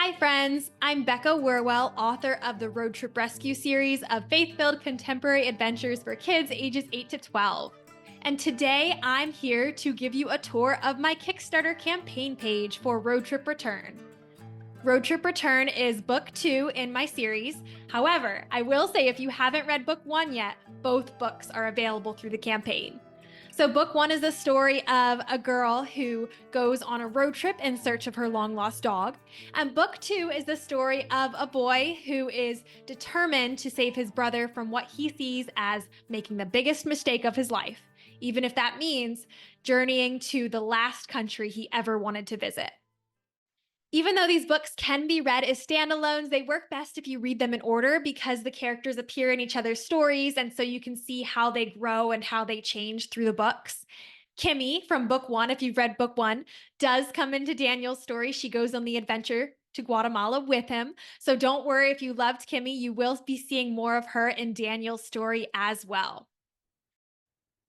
Hi, friends. I'm Becca Werwell, author of the Road Trip Rescue series of faith-filled contemporary adventures for kids ages 8 to 12. And today I'm here to give you a tour of my Kickstarter campaign page for Road Trip Return. Road Trip Return is book 2 in my series. However, I will say if you haven't read book 1 yet, both books are available through the campaign. So, book 1 is the story of a girl who goes on a road trip in search of her long lost dog. And book 2 is the story of a boy who is determined to save his brother from what he sees as making the biggest mistake of his life, even if that means journeying to the last country he ever wanted to visit. Even though these books can be read as standalones, they work best if you read them in order because the characters appear in each other's stories, and so you can see how they grow and how they change through the books. Kimmy from book 1, if you've read book 1, does come into Daniel's story. She goes on the adventure to Guatemala with him. So don't worry if you loved Kimmy, you will be seeing more of her in Daniel's story as well.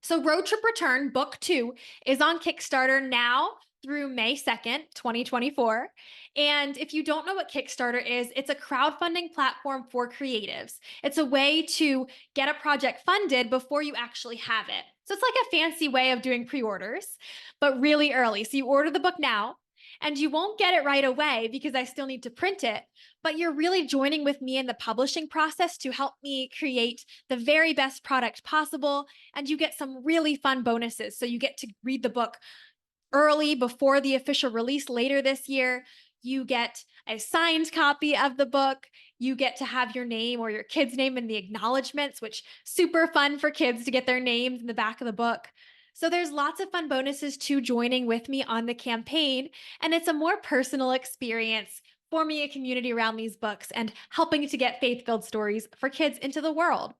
So, Road Trip Return, Book 2, is on Kickstarter now through May 2nd, 2024. And if you don't know what Kickstarter is, it's a crowdfunding platform for creatives. It's a way to get a project funded before you actually have it. So, it's like a fancy way of doing pre orders, but really early. So, you order the book now. And you won't get it right away because I still need to print it, but you're really joining with me in the publishing process to help me create the very best product possible, and you get some really fun bonuses. So you get to read the book early before the official release later this year. You get a signed copy of the book. You get to have your name or your kid's name in the acknowledgments, which super fun for kids to get their names in the back of the book. So there's lots of fun bonuses to joining with me on the campaign, and it's a more personal experience forming a community around these books and helping to get faith-filled stories for kids into the world.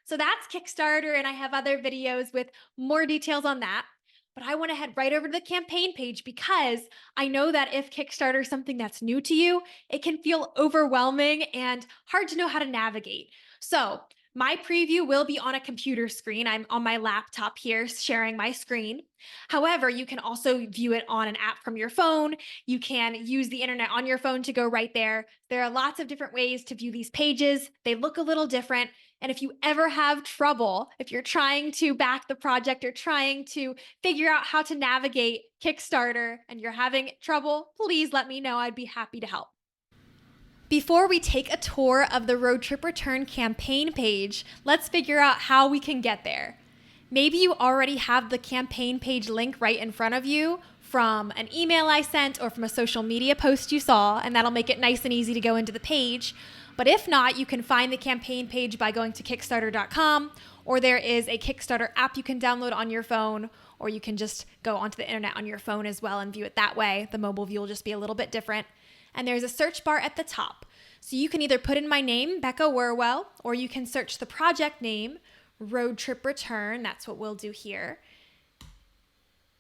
So that's Kickstarter, and I have other videos with more details on that. But I want to head right over to the campaign page because I know that if Kickstarter is something that's new to you, it can feel overwhelming and hard to know how to navigate. So, my preview will be on a computer screen. I'm on my laptop here sharing my screen. However, you can also view it on an app from your phone. You can use the internet on your phone to go right there. There are lots of different ways to view these pages. They look a little different. And if you ever have trouble, if you're trying to back the project or trying to figure out how to navigate Kickstarter and you're having trouble, please let me know. I'd be happy to help. Before we take a tour of the Road Trip Return campaign page, let's figure out how we can get there. Maybe you already have the campaign page link right in front of you from an email I sent or from a social media post you saw, and that'll make it nice and easy to go into the page. But if not, you can find the campaign page by going to Kickstarter.com, or there is a Kickstarter app you can download on your phone, or you can just go onto the internet on your phone as well and view it that way. The mobile view will just be a little bit different. And there's a search bar at the top. So you can either put in my name, Becca Werwell, or you can search the project name, Road Trip Return. That's what we'll do here.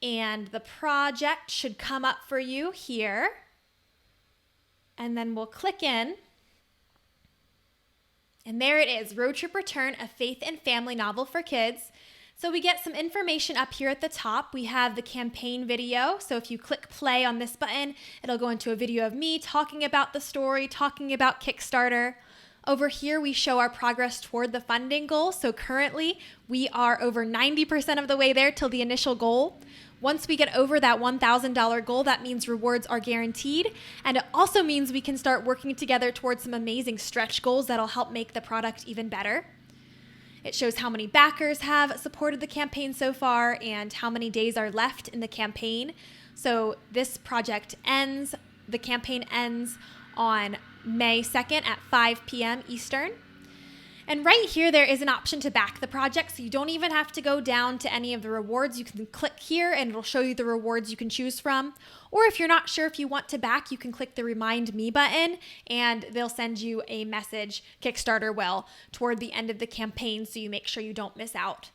And the project should come up for you here. And then we'll click in. And there it is, Road Trip Return, a faith and family novel for kids. So we get some information up here at the top. We have the campaign video. So if you click play on this button, it'll go into a video of me talking about the story, talking about Kickstarter. Over here, we show our progress toward the funding goal. So currently, we are over 90% of the way there till the initial goal. Once we get over that $1,000 goal, that means rewards are guaranteed. And it also means we can start working together towards some amazing stretch goals that'll help make the product even better. It shows how many backers have supported the campaign so far and how many days are left in the campaign. So this project ends, the campaign ends on May 2nd at 5 p.m. Eastern. And right here, there is an option to back the project, so you don't even have to go down to any of the rewards. You can click here and it'll show you the rewards you can choose from. Or if you're not sure if you want to back, you can click the Remind Me button and they'll send you a message, Kickstarter will, toward the end of the campaign so you make sure you don't miss out.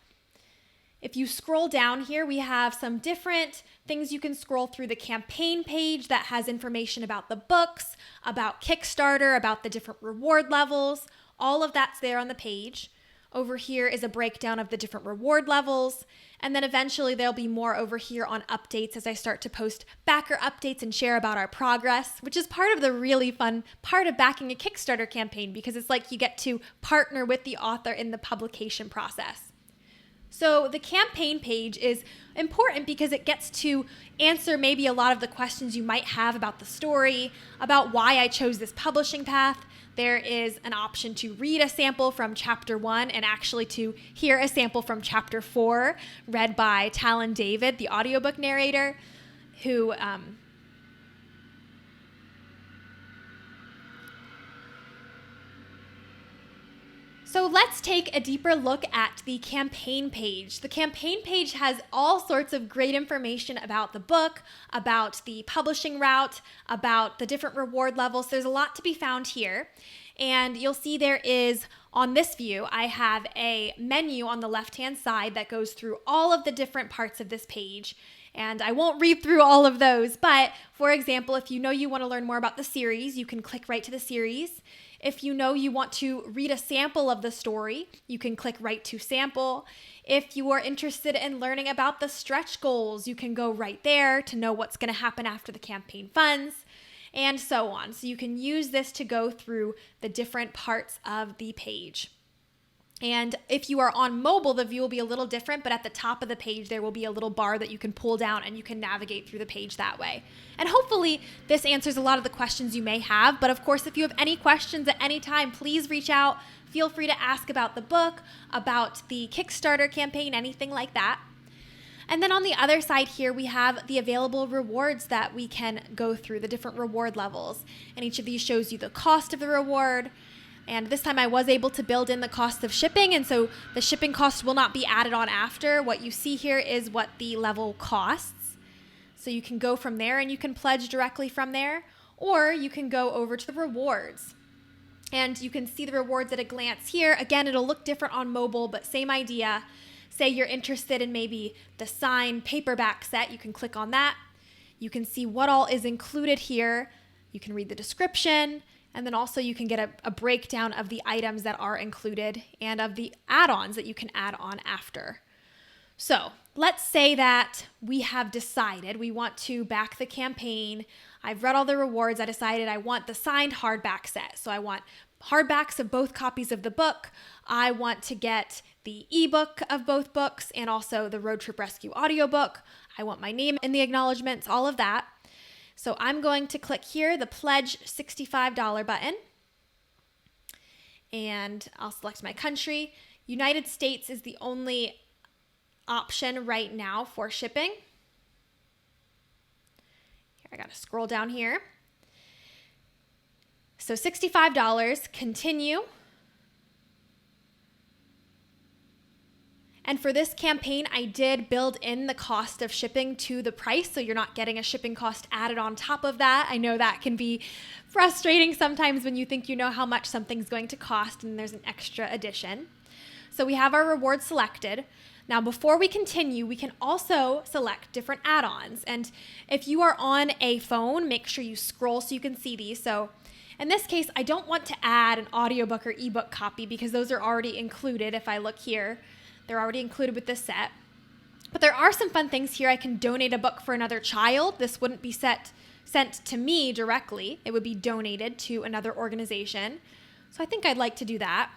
If you scroll down here, we have some different things you can scroll through the campaign page that has information about the books, about Kickstarter, about the different reward levels. All of that's there on the page. Over here is a breakdown of the different reward levels. And then eventually there'll be more over here on updates as I start to post backer updates and share about our progress, which is part of the really fun part of backing a Kickstarter campaign, because it's like you get to partner with the author in the publication process. So the campaign page is important because it gets to answer maybe a lot of the questions you might have about the story, about why I chose this publishing path. There is an option to read a sample from chapter 1 and actually to hear a sample from chapter 4 read by Talon David, the audiobook narrator, who So let's take a deeper look at the campaign page. The campaign page has all sorts of great information about the book, about the publishing route, about the different reward levels. There's a lot to be found here. And you'll see there is, on this view, I have a menu on the left-hand side that goes through all of the different parts of this page. And I won't read through all of those, but for example, if you know you want to learn more about the series, you can click right to the series. If you know you want to read a sample of the story, you can click right to sample. If you are interested in learning about the stretch goals, you can go right there to know what's going to happen after the campaign funds, and so on. So you can use this to go through the different parts of the page. And if you are on mobile, the view will be a little different, but at the top of the page, there will be a little bar that you can pull down and you can navigate through the page that way. And hopefully this answers a lot of the questions you may have. But of course, if you have any questions at any time, please reach out. Feel free to ask about the book, about the Kickstarter campaign, anything like that. And then on the other side here, we have the available rewards that we can go through, the different reward levels. And each of these shows you the cost of the reward. And this time I was able to build in the cost of shipping, and so the shipping cost will not be added on after. What you see here is what the level costs. So you can go from there and you can pledge directly from there, or you can go over to the rewards. And you can see the rewards at a glance here. Again, it'll look different on mobile, but same idea. Say you're interested in maybe the signed paperback set, you can click on that. You can see what all is included here. You can read the description. And then also you can get a breakdown of the items that are included and of the add-ons that you can add on after. So let's say that we have decided we want to back the campaign. I've read all the rewards. I decided I want the signed hardback set. So I want hardbacks of both copies of the book. I want to get the ebook of both books and also the Road Trip Rescue audiobook. I want my name in the acknowledgments, all of that. So I'm going to click here, the pledge $65 button, and I'll select my country. United States is the only option right now for shipping. Here, I got to scroll down here. So $65, continue. And for this campaign, I did build in the cost of shipping to the price, so you're not getting a shipping cost added on top of that. I know that can be frustrating sometimes when you think you know how much something's going to cost and there's an extra addition. So we have our reward selected. Now, before we continue, we can also select different add-ons. And if you are on a phone, make sure you scroll so you can see these. So in this case, I don't want to add an audiobook or ebook copy because those are already included. If I look here, they're already included with this set. But there are some fun things here. I can donate a book for another child. This wouldn't be sent to me directly. It would be donated to another organization. So I think I'd like to do that.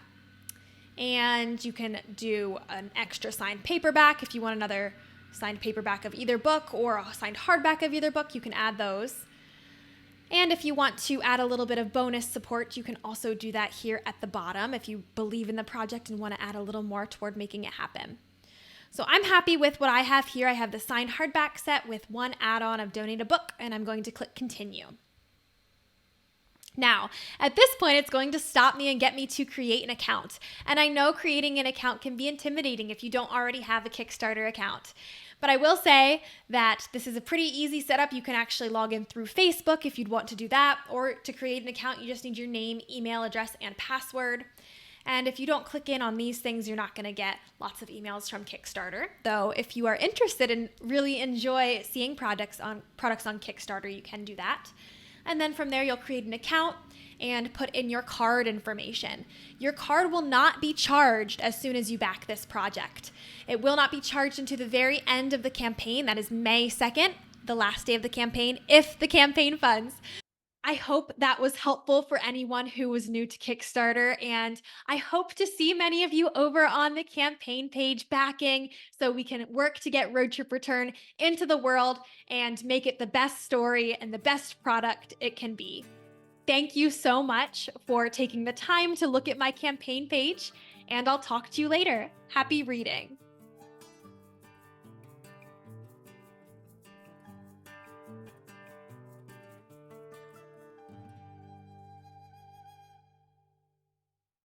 And you can do an extra signed paperback. If you want another signed paperback of either book or a signed hardback of either book, you can add those. And if you want to add a little bit of bonus support, you can also do that here at the bottom if you believe in the project and want to add a little more toward making it happen. So I'm happy with what I have here. I have the signed hardback set with one add-on of donate a book, and I'm going to click continue. Now, at this point, it's going to stop me and get me to create an account. And I know creating an account can be intimidating if you don't already have a Kickstarter account. But I will say that this is a pretty easy setup. You can actually log in through Facebook if you'd want to do that, or to create an account, you just need your name, email address, and password. And if you don't click in on these things, you're not going to get lots of emails from Kickstarter. Though if you are interested and really enjoy seeing products on Kickstarter, you can do that. And then from there, you'll create an account. and put in your card information. Your card will not be charged as soon as you back this project. It will not be charged until the very end of the campaign. That is May 2nd, the last day of the campaign, if the campaign funds. I hope that was helpful for anyone who was new to Kickstarter, and I hope to see many of you over on the campaign page backing so we can work to get Road Trip Return into the world and make it the best story and the best product it can be. Thank you so much for taking the time to look at my campaign page, and I'll talk to you later. Happy reading.